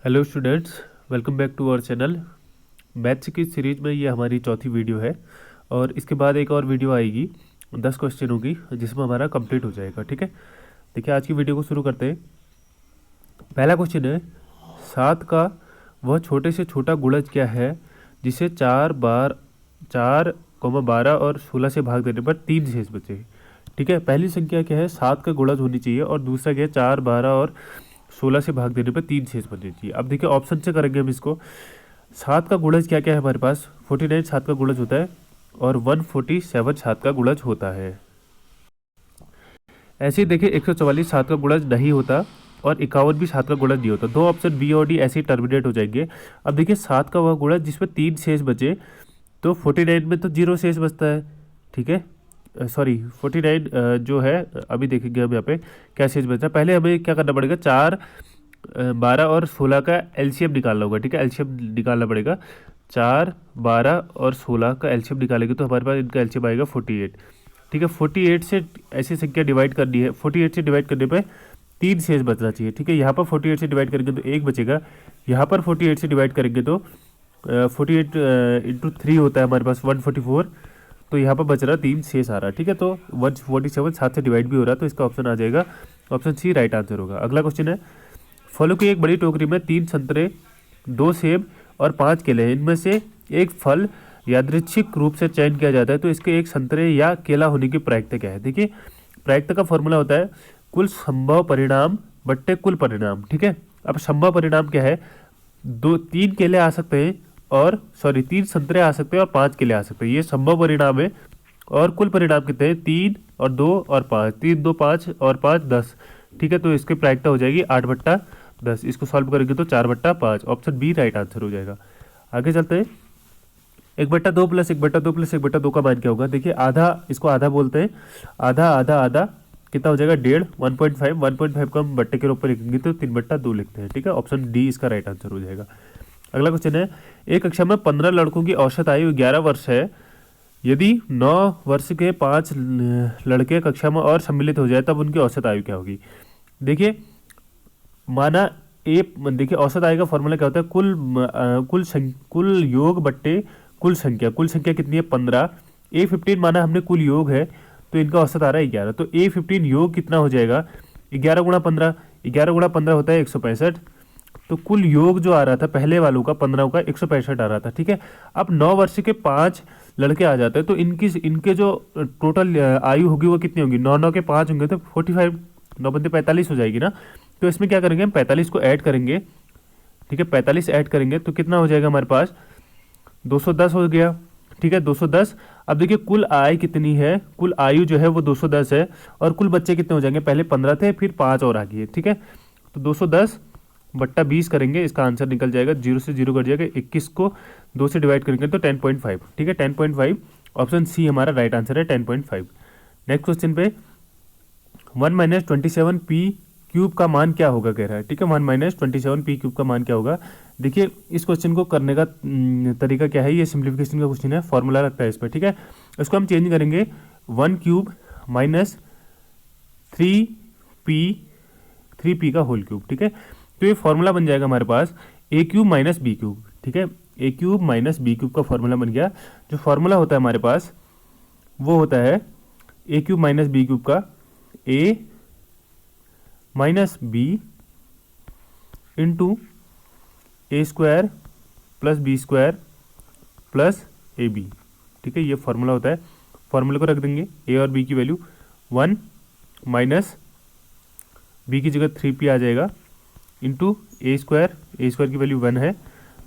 Hello students, welcome back to our channel. Maths की series में ये हमारी चौथी वीडियो है और इसके बाद एक और वीडियो आएगी 10 क्वेश्चन होगी जिसमें हमारा कंप्लीट हो जाएगा। ठीक है, देखिए आज की वीडियो को शुरू करते हैं। पहला क्वेश्चन है, 7 का वह छोटे से छोटा गुणज क्या है जिसे 4 12 और 16 से भाग देने पर 3 शेष बचे। ठीक है, पहली संख्या क्या है, 7 का गुणज होनी चाहिए और दूसरा क्या है, 4 12 और 16 से भाग देने पर 3 शेष बननी चाहिए। अब देखिए ऑप्शन से करेंगे हम इसको। 7 का गुणज क्या क्या है हमारे पास, 49 7 का गुणज होता है और 147 7 का गुणज होता है। ऐसे ही देखिए 144 7 का गुणज नहीं होता और 51 भी 7 का गुणज नहीं होता। दो ऑप्शन बी और डी ऐसे ही टर्मिनेट हो जाएंगे। अब देखिए 7 का वह गुणज जिसमें 3 शेष बचे, तो 49 में तो 0 शेष बचता है। ठीक है, सॉरी 49 जो है, अभी देखेंगे हम यहाँ पे क्या शेष बचता है। पहले हमें क्या करना पड़ेगा, 4 12 और 16 का एलसीएम निकालना होगा। ठीक है, एलसीएम निकालना पड़ेगा। 4 12 और 16 का एलसीएम निकालेंगे तो हमारे पास इनका एलसीएम आएगा 48। ठीक है, 48 से ऐसी संख्या डिवाइड करनी है। 48 से डिवाइड करने पे 3 शेष बचना चाहिए। ठीक है, यहाँ पर 48 से डिवाइड करेंगे तो 1 बचेगा। यहाँ पर 48 से डिवाइड करेंगे तो 48 इंटू 3 होता है हमारे पास 144। तो यहाँ पर बच रहा 3 शेष आ रहा है। ठीक है, तो 147 7 से डिवाइड भी हो रहा है, तो इसका ऑप्शन आ जाएगा ऑप्शन सी राइट आंसर होगा। अगला क्वेश्चन है, फलों की एक बड़ी टोकरी में 3 संतरे 2 सेब और 5 केले हैं। इनमें से एक फल यादृच्छिक रूप से चयन किया जाता है, तो इसके एक संतरे या केला होने की प्रायिकता क्या है। देखिए प्रायिकता का फॉर्मूला होता है कुल संभव परिणाम बट्टे कुल परिणाम। ठीक है, अब संभव परिणाम क्या है, 3 केले आ सकते हैं और 3 संतरे आ सकते हैं और 5 केले आ सकते हैं, ये संभव परिणाम है। और कुल परिणाम कितने हैं, 3 और 2 और 5, 3 2 5 और 5 10। ठीक है, तो इसकी प्रायिकता हो जाएगी 8/10। इसको सॉल्व करेंगे तो 4/5, ऑप्शन बी राइट आंसर हो जाएगा। आगे चलते हैं, 1/2 प्लस 1/2 प्लस 1/2 का मान क्या होगा। देखिए आधा, इसको आधा बोलते हैं, आधा आधा आधा कितना हो जाएगा 1.5, 1.5 को हम बट्टे के ऊपर लिखेंगे तो 3/2 लिखते हैं। ठीक है, ऑप्शन डी इसका राइट आंसर हो जाएगा। अगला क्वेश्चन है, एक कक्षा में 15 लड़कों की औसत आयु 11 वर्ष है। यदि 9 वर्ष के 5 लड़के कक्षा में और सम्मिलित हो जाए तब उनकी औसत आयु क्या होगी। देखिए माना देखिए औसत आयु का फॉर्मूला क्या होता है, कुल योग बट्टे कुल संख्या। कुल संख्या कितनी है 15, A15 माना हमने कुल योग है तो इनका औसत आ रहा है 11, तो A15 योग कितना हो जाएगा 11 गुणा 15, 11 गुणा 15 होता है 165। तो कुल योग जो आ रहा था पहले वालों का 15 का 165 आ रहा था। ठीक है, अब 9 वर्ष के 5 लड़के आ जाते हैं तो इनके जो टोटल आयु होगी वो कितनी होगी, 9 9 के 5 होंगे तो 45, 9 बंदे 45 हो जाएगी ना। तो इसमें क्या करेंगे हम 45 को ऐड करेंगे। ठीक है, 45 ऐड करेंगे तो कितना हो जाएगा हमारे पास 210 हो गया। ठीक है, 210। अब देखिए कुल आयु कितनी है, कुल आयु जो है वो 210 है और कुल बच्चे कितने हो जाएंगे, पहले 15 थे फिर 5 और आ गए। ठीक है, तो 210/20 करेंगे, इसका आंसर निकल जाएगा, 0 से 0 कट जाएगा, 21 को 2 से डिवाइड करेंगे तो 10.5। ठीक है, 10.5 ऑप्शन सी हमारा राइट आंसर है 10.5। नेक्स्ट क्वेश्चन पे 1 - 27 पी क्यूब का मान क्या होगा कह रहा है। ठीक है, 1 - 27 पी क्यूब का मान क्या होगा। देखिए इस क्वेश्चन को करने का तरीका क्या है, ये सिंप्लीफिकेशन का क्वेश्चन है, फॉर्मूला लगता है इस पर। ठीक है, इसको हम चेंज करेंगे 1 क्यूब माइनस 3p का होल क्यूब। ठीक है, तो ये फॉर्मूला बन जाएगा हमारे पास a cube minus b cube. ठीक है, a cube minus b cube का फॉर्मूला बन गया। जो फॉर्मूला होता है हमारे पास वो होता है a cube minus b cube का a minus b into a square plus b square plus a b. ठीक है, ये फॉर्मूला होता है। फॉर्मूले को रख देंगे, ए और बी की वैल्यू 1 माइनस बी की जगह 3p आ जाएगा इंटू ए स्क्वायर की वैल्यू 1 है,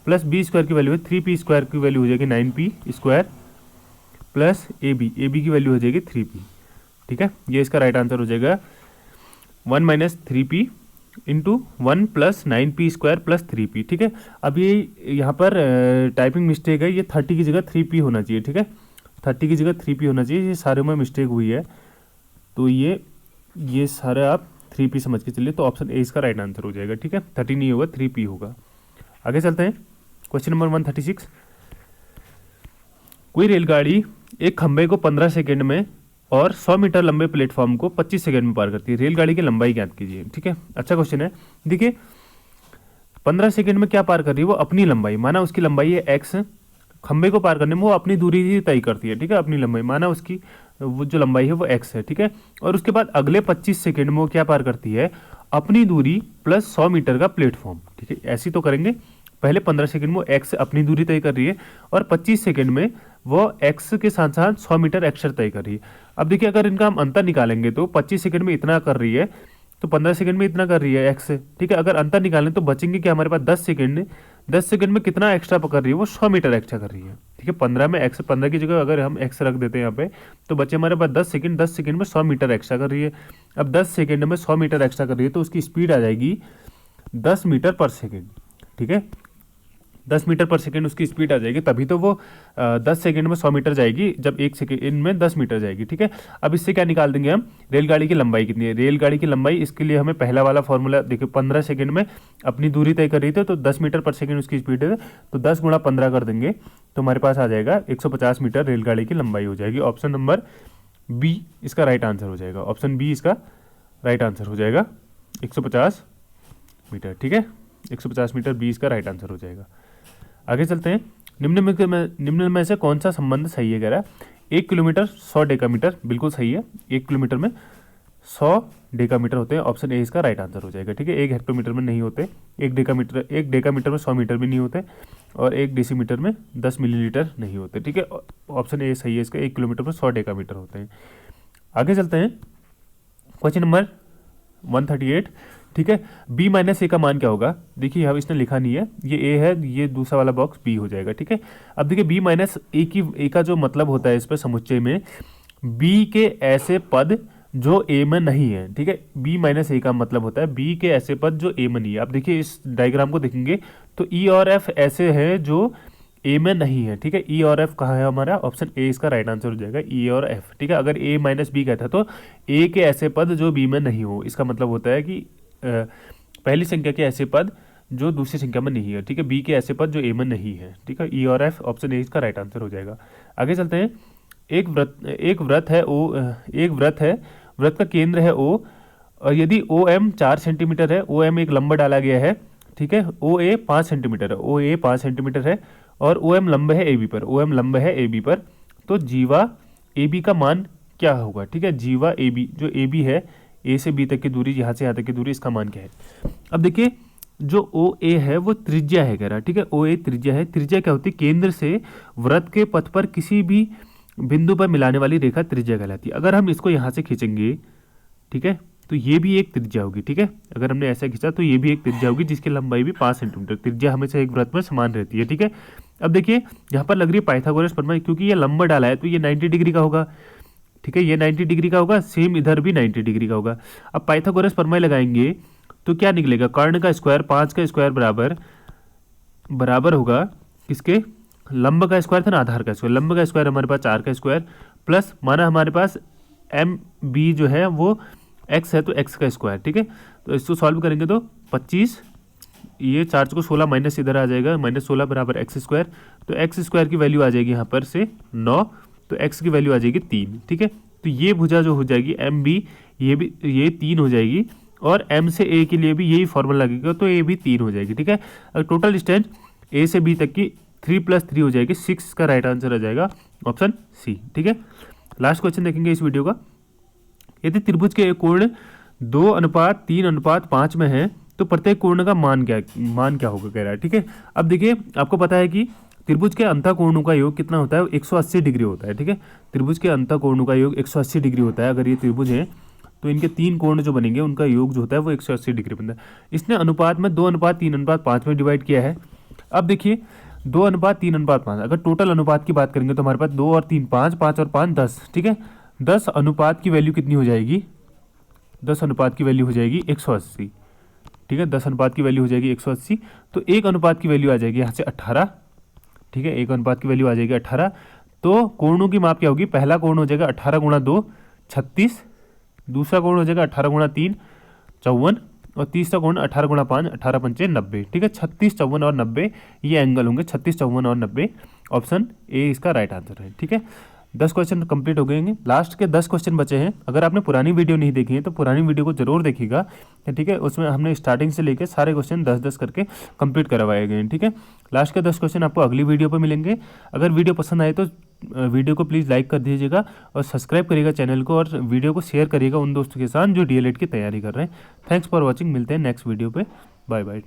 प्लस बी स्क्वायर की वैल्यू है 3p स्क्वायर की वैल्यू हो जाएगी 9p square plus a b की वैल्यू हो जाएगी 3p। ठीक है, ये इसका राइट आंसर हो जाएगा 1 minus 3p into 1 plus 9p square plus 3p। ठीक है, अब ये यहाँ पर टाइपिंग मिस्टेक है, ये 30 की जगह 3p होना चाहिए। ठीक है, 30 की जगह 3p होना चाहिए, ये सारे में मिस्टेक हुई है, तो ये सारे आप 3p समझ के चलिए, तो ऑप्शन ए इसका राइट आंसर हो जाएगा। ठीक है, 30 नहीं होगा 3p होगा। आगे चलते हैं, क्वेश्चन नंबर 136। कोई रेलगाड़ी एक खंबे को 15 सेकेंड में और 100 मीटर लंबे प्लेटफॉर्म को 25 सेकंड में पार करती है। रेलगाड़ी की लंबाई ज्ञात कीजिए। ठीक है, अच्छा क्वेश्चन है। देखिए 15 सेकंड में क्या पार कर रही है वो, अपनी लंबाई, माना उसकी लंबाई है एक्स, खंबे को पार करने में वो अपनी दूरी ही तय करती है, ठीक है, अपनी लंबाई, माना उसकी वो जो लंबाई है वो एक्स है, ठीक है। और उसके बाद अगले 25 सेकंड में वो क्या पार करती है, अपनी दूरी प्लस 100 मीटर का प्लेटफॉर्म, ठीक है। ऐसी तो करेंगे, पहले 15 सेकंड में वो एक्स अपनी दूरी तय कर रही है और 25 सेकंड में वो एक्स के साथ साथ 100 मीटर एक्स्ट्रा तय कर रही है। अब देखिए अगर इनका हम अंतर निकालेंगे तो 25 सेकंड में इतना कर रही है तो 15 सेकंड में इतना कर रही है एक्स, ठीक है। अगर अंतर निकालें तो बचेंगे क्या हमारे पास 10 सेकंड, 10 सेकंड में कितना एक्स्ट्रा पकड़ रही है वो 100 मीटर एक्स्ट्रा कर रही है, ठीक है। 15 में एक्स, 15 की जगह अगर हम एक्स रख देते हैं यहाँ पे तो बचे हमारे पास 10 सेकंड, 10 सेकंड में 100 मीटर एक्स्ट्रा कर रही है। अब 10 सेकंड में 100 मीटर एक्स्ट्रा कर रही है तो उसकी स्पीड आ जाएगी 10 मीटर पर सेकंड, ठीक है। 10 मीटर पर सेकंड उसकी स्पीड आ जाएगी, तभी तो वो 10 सेकंड में 100 मीटर जाएगी जब 1 सेकंड में 10 मीटर जाएगी, ठीक है। अब इससे क्या निकाल देंगे हम, रेलगाड़ी की लंबाई कितनी है, रेलगाड़ी की लंबाई, इसके लिए हमें पहला वाला फॉर्मूला देखिए, 15 सेकंड में अपनी दूरी तय कर रही थी तो 10 मीटर पर सेकंड उसकी स्पीड है, तो 10 गुणा 15 कर देंगे तो हमारे पास आ जाएगा 150 मीटर रेलगाड़ी की लंबाई हो जाएगी। ऑप्शन नंबर बी इसका राइट आंसर हो जाएगा, ऑप्शन बी इसका राइट आंसर हो जाएगा 150 मीटर, ठीक है। 150 मीटर बी इसका राइट आंसर हो जाएगा। आगे चलते हैं, निम्न में से कौन सा संबंध सही है, कह रहा है 1 किलोमीटर 100 डेकामीटर, बिल्कुल सही है, 1 किलोमीटर में 100 डेकामीटर होते हैं, ऑप्शन ए इसका राइट आंसर हो जाएगा, ठीक है। 1 हेक्टोमीटर में नहीं होते, 1 डेकामीटर में 100 मीटर भी नहीं होते और 1 डेसीमीटर में 10 मिलीलीटर नहीं होते, ठीक है। ऑप्शन ए सही है इसका, 1 किलोमीटर में 100 डेकामीटर होते हैं। आगे चलते हैं, क्वेश्चन नंबर 138, ठीक है। बी माइनस ए का मान क्या होगा, देखिए यहाँ इसने लिखा नहीं है, ये ए है, ये दूसरा वाला बॉक्स बी हो जाएगा, ठीक है। अब देखिए बी माइनस ए का जो मतलब होता है इस पर समुच्चय में, बी के ऐसे पद जो ए में नहीं है, ठीक है। बी माइनस ए का मतलब होता है बी के ऐसे पद जो ए में नहीं है। अब देखिए इस डायग्राम को देखेंगे तो ई और एफ ऐसे हैं जो ए में नहीं है, ठीक है। ई और एफ कहाँ है हमारा, ऑप्शन ए इसका राइट आंसर हो जाएगा, ई और एफ, ठीक है। अगर ए माइनस बी कहता है तो ए के ऐसे पद जो बी में नहीं हो, इसका मतलब होता है कि पहली संख्या के ऐसे पद जो दूसरी संख्या में नहीं है, ठीक है। बी के ऐसे पद जो ए में नहीं है, ठीक है। ई और एफ, ऑप्शन ए इसका राइट आंसर हो जाएगा। आगे चलते हैं, एक व्रत है, व्रत का केंद्र है ओ और यदि ओ एम 4 सेंटीमीटर है, ओ एम एक लंबा डाला गया है, ठीक है। ओ ए 5 सेंटीमीटर है, ओ ए 5 सेंटीमीटर है और ओ एम लंब है ए बी पर, ओ एम लंब है ए बी पर, तो जीवा ए बी का मान क्या होगा, ठीक है। जीवा ए बी, जो ए बी है, ए से बी तक की दूरी, यहाँ से यहाँ तक की दूरी, इसका मान क्या है। अब देखिए जो ओ ए है वो त्रिज्या है, कह रहा है, ठीक है। ओ ए त्रिज्या है, त्रिज्या क्या होती है, केंद्र से वृत्त के पथ पर किसी भी बिंदु पर मिलाने वाली रेखा त्रिज्या कहलाती है। अगर हम इसको यहाँ से खींचेंगे, ठीक है, तो ये भी एक त्रिज्या होगी, ठीक है। अगर हमने ऐसा खींचा तो ये भी एक त्रिज्या होगी जिसकी लंबाई भी 5 सेंटीमीटर, त्रिज्या हमेशा एक वृत्त में समान रहती है, ठीक है। अब देखिए यहाँ पर लग रही है पाइथागोरस प्रमेय, क्योंकि ये लंबा डाला है तो ये 90 डिग्री का होगा, ठीक है। ये 90 डिग्री का होगा, सेम इधर भी 90 डिग्री का होगा। अब पाइथागोरस प्रमेय लगाएंगे तो क्या निकलेगा, कर्ण का स्क्वायर 5 का स्क्वायर बराबर होगा किसके, लंब का स्क्वायर था ना, आधार का स्क्वायर, लंब का स्क्वायर हमारे पास 4 का स्क्वायर प्लस, माना हमारे पास एम बी जो है वो एक्स है तो एक्स का स्क्वायर, ठीक है। तो इसको सॉल्व करेंगे तो 25, ये 4 को 16 माइनस इधर आ जाएगा, -16 बराबर एक्स स्क्वायर, तो एक्स स्क्वायर की वैल्यू आ जाएगी यहाँ पर से 9, तो एक्स की वैल्यू आ जाएगी 3, ठीक है। तो ये भुजा जो हो जाएगी एम बी, ये 3 हो जाएगी और एम से ए के लिए भी यही फॉर्मूला लगेगा तो ए भी 3 हो जाएगी, ठीक है। टोटल डिस्टेंस ए से बी तक की 3 + 3 हो जाएगी, 6 का राइट आंसर आ जाएगा ऑप्शन सी, ठीक है। लास्ट क्वेश्चन देखेंगे इस वीडियो का, यदि त्रिभुज के कोण 2:3:5 में है तो प्रत्येक कोण का मान क्या होगा, कह रहा है, ठीक है। अब देखिए आपको पता है कि त्रिभुज के अंतःकोणों का योग कितना होता है, 180 डिग्री होता है, ठीक है। त्रिभुज के अंतःकोणों का योग 180 डिग्री होता है। अगर ये त्रिभुज है तो इनके 3 कोण जो बनेंगे उनका योग जो होता है वो 180 डिग्री बनता है। इसने अनुपात में 2:3:5 में डिवाइड किया है। अब देखिए 2:3:5, अगर टोटल अनुपात की बात करेंगे तो हमारे पास 2 और 3 5, 5 और 5 10, ठीक है। 10 अनुपात की वैल्यू कितनी हो जाएगी, 10 अनुपात की वैल्यू हो जाएगी 180, ठीक है। 10 अनुपात की वैल्यू हो जाएगी 180, तो 1 अनुपात की वैल्यू आ जाएगी यहाँ से 18, ठीक है। 1 अनुपात की वैल्यू आ जाएगी 18। तो कोणों की माप क्या होगी, पहला कोण हो जाएगा 18 × 2 36, दूसरा कोण हो जाएगा 18 × 3 54 और तीसरा कोण 18 × 5 18 × 5 90, ठीक है। 36, 54 और 90 ये एंगल होंगे, 36, 54 और 90, ऑप्शन ए इसका राइट आंसर है, ठीक है। 10 क्वेश्चन कंप्लीट हो गए हैं। लास्ट के 10 क्वेश्चन बचे हैं। अगर आपने पुरानी वीडियो नहीं देखी है तो पुरानी वीडियो को जरूर देखिएगा, ठीक है। उसमें हमने स्टार्टिंग से लेकर सारे क्वेश्चन 10-10 करके कंप्लीट करवाए गए हैं, ठीक है। लास्ट के 10 क्वेश्चन आपको अगली वीडियो पर मिलेंगे। अगर वीडियो पसंद आए तो वीडियो को प्लीज़ लाइक कर दीजिएगा और सब्सक्राइब करिएगा चैनल को, और वीडियो को शेयर करिएगा उन दोस्तों के साथ जो डीएलएड की तैयारी कर रहे हैं। Thanks for watching. मिलते हैं नेक्स्ट वीडियो पे। Bye bye.